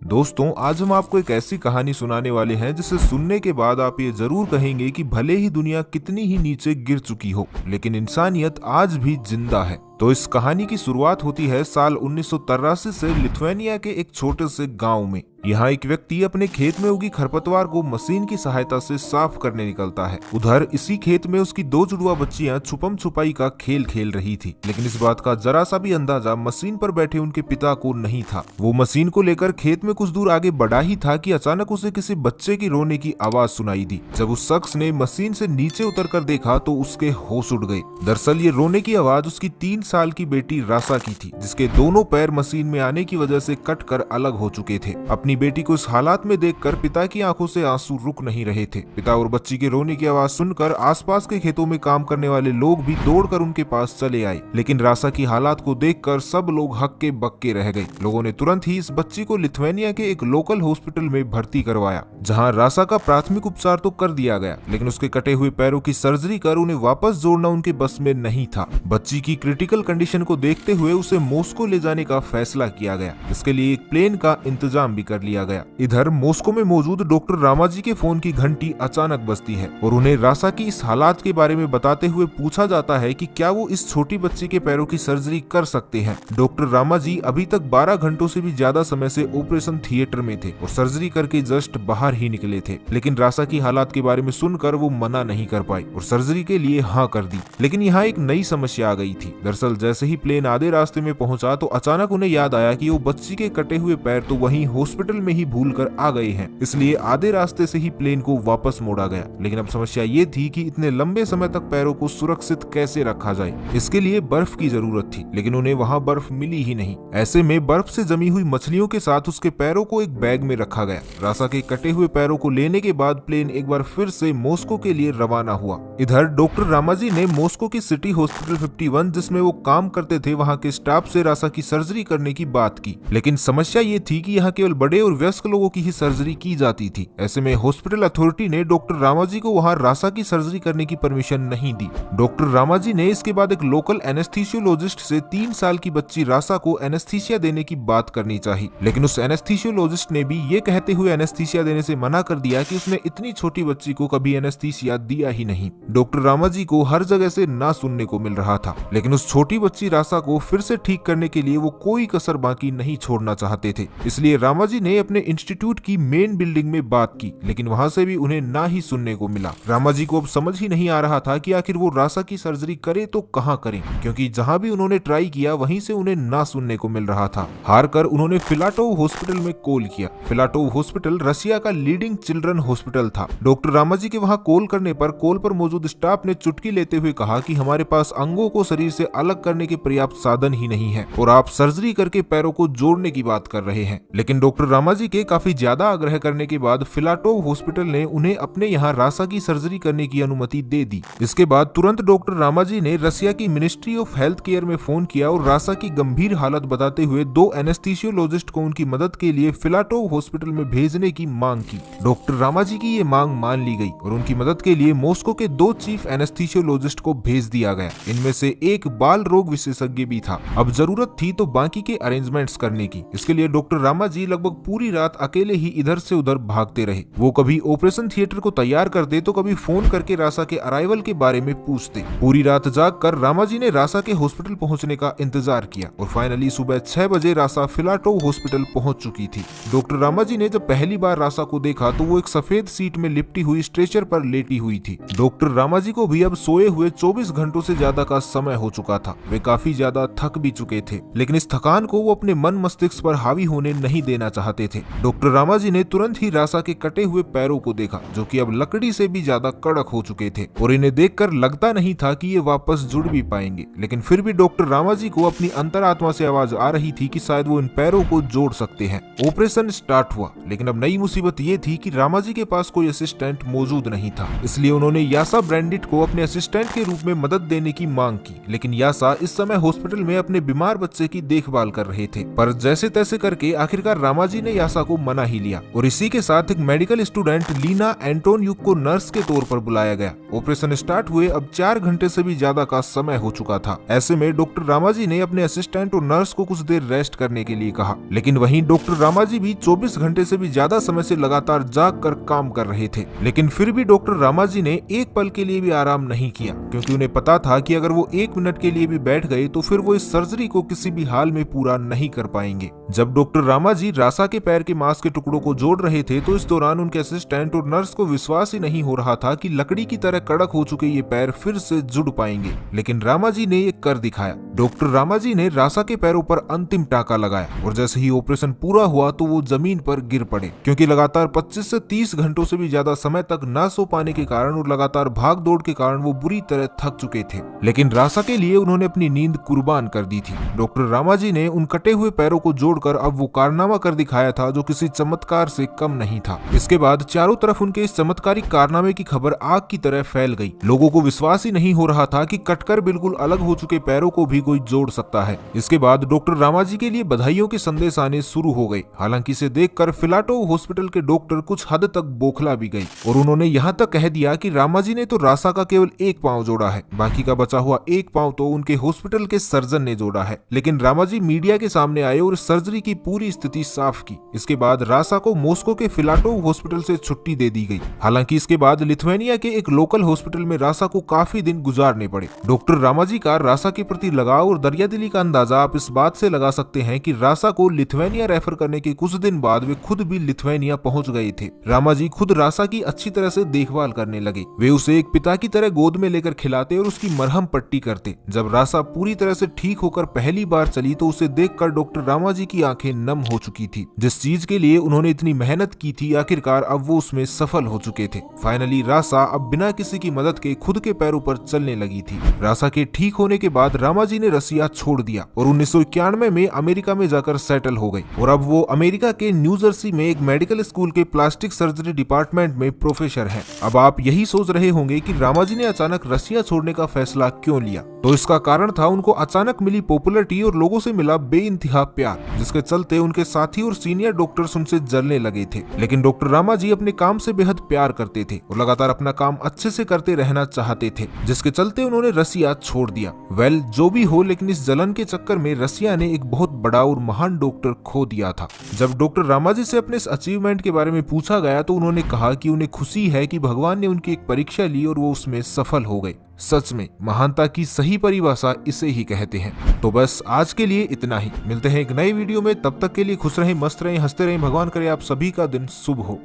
दोस्तों, आज हम आपको एक ऐसी कहानी सुनाने वाले हैं जिसे सुनने के बाद आप ये जरूर कहेंगे कि भले ही दुनिया कितनी ही नीचे गिर चुकी हो, लेकिन इंसानियत आज भी जिंदा है। तो इस कहानी की शुरुआत होती है साल 1983 से लिथुआनिया के एक छोटे से गांव में। यहाँ एक व्यक्ति अपने खेत में उगी खरपतवार को मशीन की सहायता से साफ करने निकलता है। उधर इसी खेत में उसकी दो जुड़वा बच्चियां छुपम छुपाई का खेल खेल रही थी, लेकिन इस बात का जरा सा भी अंदाजा मशीन पर बैठे उनके पिता को नहीं था। वो मशीन को लेकर खेत में कुछ दूर आगे बढ़ा ही था कि अचानक उसे किसी बच्चे की रोने की आवाज सुनाई दी। जब उस शख्स ने मशीन से नीचे उतर कर देखा तो उसके होश उड़ गए। दरअसल ये रोने की आवाज उसकी 3 साल की बेटी रासा की थी, जिसके दोनों पैर मशीन में आने की वजह से कटकर अलग हो चुके थे। अपनी बेटी को इस हालात में देखकर पिता की आंखों से आंसू रुक नहीं रहे थे। पिता और बच्ची के रोने की आवाज सुनकर आसपास के खेतों में काम करने वाले लोग भी दौड़कर उनके पास चले आए, लेकिन रासा की हालात को देखकर सब लोग हक्के बक्के रह गए। लोगों ने तुरंत ही इस बच्ची को लिथुआनिया के एक लोकल हॉस्पिटल में भर्ती करवाया, जहां रासा का प्राथमिक उपचार तो कर दिया गया, लेकिन उसके कटे हुए पैरों की सर्जरी कर उन्हें वापस जोड़ना उनके बस में नहीं था। बच्ची की क्रिटिकल कंडीशन को देखते हुए उसे मॉस्को ले जाने का फैसला किया गया। इसके लिए एक प्लेन का इंतजाम भी कर लिया गया। इधर मॉस्को में मौजूद डॉक्टर रामाजी के फोन की घंटी अचानक बजती है और उन्हें रासा की इस हालात के बारे में बताते हुए पूछा जाता है कि क्या वो इस छोटी बच्ची के पैरों की सर्जरी कर सकते हैं। डॉक्टर रामाजी अभी तक 12 घंटों से भी ज्यादा समय से ऑपरेशन थिएटर में थे और सर्जरी करके जस्ट बाहर ही निकले थे, लेकिन रासा की हालात के बारे में सुनकर वो मना नहीं कर पाए और सर्जरी के लिए हाँ कर दी। लेकिन यहाँ एक नई समस्या आ गई थी। दरअसल जैसे ही प्लेन आधे रास्ते में पहुंचा तो अचानक उन्हें याद आया कि वो बच्ची के कटे हुए पैर तो वहीं हॉस्पिटल में ही भूल कर आ गए हैं, इसलिए आधे रास्ते से ही प्लेन को वापस मोड़ा गया। लेकिन अब समस्या ये थी कि इतने लंबे समय तक पैरों को सुरक्षित कैसे रखा जाए। इसके लिए बर्फ की जरूरत थी, लेकिन उन्हें वहाँ बर्फ मिली ही नहीं। ऐसे में बर्फ से जमी हुई मछलियों के साथ उसके पैरों को एक बैग में रखा गया। रासा के कटे हुए पैरों को लेने के बाद प्लेन एक बार फिर से मॉस्को के लिए रवाना हुआ। इधर डॉक्टर रामाजी ने मॉस्को की सिटी हॉस्पिटल 51 जिसमें वो काम करते थे वहाँ के स्टाफ से रासा की सर्जरी करने की बात की, लेकिन समस्या ये थी कि यहाँ केवल बड़े और वयस्क लोगों की ही सर्जरी की जाती थी। ऐसे में हॉस्पिटल अथॉरिटी ने डॉक्टर रामाजी को वहाँ रासा की सर्जरी करने की परमिशन नहीं दी। डॉक्टर रामाजी ने इसके बाद एक लोकल एनेस्थीसियोलॉजिस्ट से 3 साल की बच्ची रासा को एनेस्थीसिया देने की बात करनी चाहिए, लेकिन उस एनेस्थीसियोलॉजिस्ट ने भी ये कहते हुए एनेस्थीसिया देने से मना कर दिया कि उसने इतनी छोटी बच्ची को कभी एनेस्थीसिया दिया ही नहीं। डॉक्टर रामाजी को हर जगह से ना सुनने को मिल रहा था, लेकिन उस छोटी बच्ची रासा को फिर से ठीक करने के लिए वो कोई कसर बाकी नहीं छोड़ना चाहते थे। इसलिए रामाजी ने अपने इंस्टीट्यूट की मेन बिल्डिंग में बात की, लेकिन वहां से भी उन्हें ना ही सुनने को मिला। रामाजी को अब समझ ही नहीं आ रहा था कि आखिर वो रासा की सर्जरी करे तो कहां करें, क्योंकि जहां भी उन्होंने ट्राई किया वहीं से उन्हें ना सुनने को मिल रहा था। हार कर उन्होंने फिलाटोव हॉस्पिटल में कॉल किया। फिलाटोव हॉस्पिटल रशिया का लीडिंग चिल्ड्रन हॉस्पिटल था। डॉक्टर रामाजी के वहां कॉल करने पर कॉल पर मौजूद स्टाफ ने चुटकी लेते हुए कहा कि हमारे पास अंगों को शरीर से अलग करने के पर्याप्त साधन ही नहीं है और आप सर्जरी करके पैरों को जोड़ने की बात कर रहे हैं। लेकिन डॉक्टर रामाजी के काफी ज्यादा आग्रह करने के बाद फिलाटोव हॉस्पिटल ने उन्हें अपने यहाँ रासा की सर्जरी करने की अनुमति दे दी। इसके बाद तुरंत डॉक्टर रामाजी ने रशिया की मिनिस्ट्री ऑफ हेल्थ केयर में फोन किया और रासा की गंभीर हालत बताते हुए 2 एनेस्थीसियोलॉजिस्ट को उनकी मदद के लिए फिलाटोव हॉस्पिटल में भेजने की मांग की। डॉक्टर रामाजी की ये मांग मान ली गई और उनकी मदद के लिए मॉस्को के 2 चीफ एनेस्थीसियोलॉजिस्ट को भेज दिया गया। इनमें से एक बाल रोग विशेषज्ञ भी था। अब जरूरत थी तो बाकी के अरेंजमेंट्स करने की। इसके लिए डॉक्टर रामाजी लगभग पूरी रात अकेले ही इधर से उधर भागते रहे। वो कभी ऑपरेशन थिएटर को तैयार करते तो कभी फोन करके रासा के अराइवल के बारे में पूछते। पूरी रात जागकर रामाजी ने रासा के हॉस्पिटल पहुंचने का इंतजार किया और फाइनली सुबह 6 बजे रासा फिलाटोव हॉस्पिटल पहुंच चुकी थी। डॉक्टर रामाजी ने जब पहली बार रासा को देखा तो वो एक सफेद सीट में लिपटी हुई स्ट्रेचर पर लेटी हुई थी। डॉक्टर रामाजी को भी अब सोए हुए 24 घंटों से ज्यादा का समय हो चुका था। वे काफी ज्यादा थक भी चुके थे, लेकिन इस थकान को वो अपने मन मस्तिष्क पर हावी होने नहीं देना चाहते थे। डॉक्टर रामाजी ने तुरंत ही रासा के कटे हुए पैरों को देखा, जो कि अब लकड़ी से भी ज्यादा कड़क हो चुके थे और इन्हें देखकर लगता नहीं था कि ये वापस जुड़ भी पाएंगे। लेकिन फिर भी डॉक्टर रामाजी को अपनी अंतरात्मा से आवाज आ रही थी कि शायद वो इन पैरों को जोड़ सकते हैं। ऑपरेशन स्टार्ट हुआ, लेकिन अब नई मुसीबत ये थी कि रामाजी के पास कोई असिस्टेंट मौजूद नहीं था। इसलिए उन्होंने यासा ब्रांडिट को अपने असिस्टेंट के रूप में मदद देने की मांग की, लेकिन यासा रासा इस समय हॉस्पिटल में अपने बीमार बच्चे की देखभाल कर रहे थे, पर जैसे तैसे करके आखिरकार रामाजी ने यासा को मना ही लिया और इसी के साथ एक मेडिकल स्टूडेंट लीना एंटोन्युक को नर्स के तौर पर बुलाया गया। ऑपरेशन स्टार्ट हुए अब 4 घंटे से भी ज्यादा का समय हो चुका था। ऐसे में डॉक्टर रामाजी ने अपने असिस्टेंट और नर्स को कुछ देर रेस्ट करने के लिए कहा, लेकिन वहीं डॉक्टर रामाजी भी 24 घंटे से भी ज्यादा समय से लगातार जाग कर काम कर रहे थे। लेकिन फिर भी डॉक्टर रामाजी ने एक पल के लिए भी आराम नहीं किया, क्योंकि उन्हें पता था कि अगर वो 1 मिनट के लिए भी बैठ गए तो फिर वो इस सर्जरी को किसी भी हाल में पूरा नहीं कर पाएंगे। जब डॉक्टर रामाजी रासा के पैर के मांस के टुकड़ों को जोड़ रहे थे तो इस दौरान उनके असिस्टेंट और नर्स को विश्वास ही नहीं हो रहा था कि लकड़ी की तरह कड़क हो चुके ये पैर फिर से जुड़ पाएंगे, लेकिन रामाजी ने ये कर दिखाया। डॉक्टर रामाजी ने रासा के पैरों पर अंतिम टाका लगाया और जैसे ही ऑपरेशन पूरा हुआ तो वो जमीन पर गिर पड़े, क्योंकि लगातार 25 से 30 घंटों से भी ज्यादा समय तक ना सो पाने के कारण और लगातार भाग दौड़ के कारण वो बुरी तरह थक चुके थे। लेकिन रासा के लिए उन्होंने अपनी नींद कुर्बान कर दी थी। डॉक्टर रामाजी ने उन कटे हुए पैरों को जोड़कर अब वो कारनामा कर दिखाया था जो किसी चमत्कार से कम नहीं था। इसके बाद चारों तरफ उनके इस चमत्कारिक कारनामे की खबर आग की तरह फैल गई। लोगों को विश्वास ही नहीं हो रहा था कि कटकर बिल्कुल अलग हो चुके पैरों को भी कोई जोड़ सकता है। इसके बाद डॉक्टर रामाजी के लिए बधाइयों के संदेश आने शुरू हो गए। हालांकि इसे देखकर फिलाटोव हॉस्पिटल के डॉक्टर कुछ हद तक बौखला भी गए और उन्होंने यहाँ तक कह दिया कि रामाजी ने तो रासा का केवल एक पांव जोड़ा है, बाकी का बचा हुआ एक पांव तो उनके हॉस्पिटल के सर्जन ने जोड़ा है। लेकिन रामाजी मीडिया के सामने आए और सर्जरी की पूरी स्थिति साफ की। इसके बाद रासा को मॉस्को के फिलाटोव हॉस्पिटल से छुट्टी दे दी गई। हालांकि इसके बाद लिथुआनिया के एक लोकल हॉस्पिटल में रासा को काफी दिन गुजारने पड़े। डॉक्टर रामाजी का रासा के प्रति लगाव और दरियादिली का अंदाजा आप इस बात से लगा सकते हैं कि रासा को लिथुआनिया रेफर करने के कुछ दिन बाद वे खुद भी लिथुआनिया पहुंच गए थे। रामाजी खुद रासा की अच्छी तरह से देखभाल करने लगे। वे उसे एक पिता की तरह गोद में लेकर खिलाते और उसकी मरहम पट्टी करते। जब रासा पूरी तरह से ठीक होकर पहली बार चली तो उसे देखकर डॉक्टर रामाजी की आंखें नम हो चुकी थी। जिस चीज के लिए उन्होंने इतनी मेहनत की थी आखिरकार अब वो उसमें सफल हो चुके थे। फाइनली रासा अब बिना किसी की मदद के खुद के पैरों पर चलने लगी थी। रासा के ठीक होने के बाद रामाजी ने रसिया छोड़ दिया और 1991 में अमेरिका में जाकर सेटल हो गई और अब वो अमेरिका के न्यू जर्सी में एक मेडिकल स्कूल के प्लास्टिक सर्जरी डिपार्टमेंट में प्रोफेसर हैं। अब आप यही सोच रहे होंगे कि रामाजी ने अचानक रसिया छोड़ने का फैसला क्यों लिया, तो इसका कारण था उनको अचानक मिली पॉपुलैरिटी और लोगों से मिला बेइंतहा प्यार, जिसके चलते उनके साथी और सीनियर डॉक्टर्स उनसे जलने लगे थे। लेकिन डॉक्टर रामाजी अपने काम से बेहद प्यार करते थे और लगातार अपना काम अच्छे से करते रहना चाहते थे, जिसके चलते उन्होंने रसिया छोड़ दिया। वेल, जो भी हो, लेकिन इस जलन के चक्कर में रसिया ने एक बहुत बड़ा और महान डॉक्टर खो दिया था। जब डॉक्टर रामाजी से अपने इस अचीवमेंट के बारे में पूछा गया तो उन्होंने कहा कि उन्हें खुशी है कि भगवान ने उनकी एक परीक्षा ली और वो उसमें सफल हो गए। सच में महानता की सही परिभाषा इसे ही कहते हैं। तो बस आज के लिए इतना ही। मिलते हैं एक नई वीडियो में, तब तक के लिए खुश रहें, मस्त रहें, हंसते रहें। भगवान करे आप सभी का दिन शुभ हो।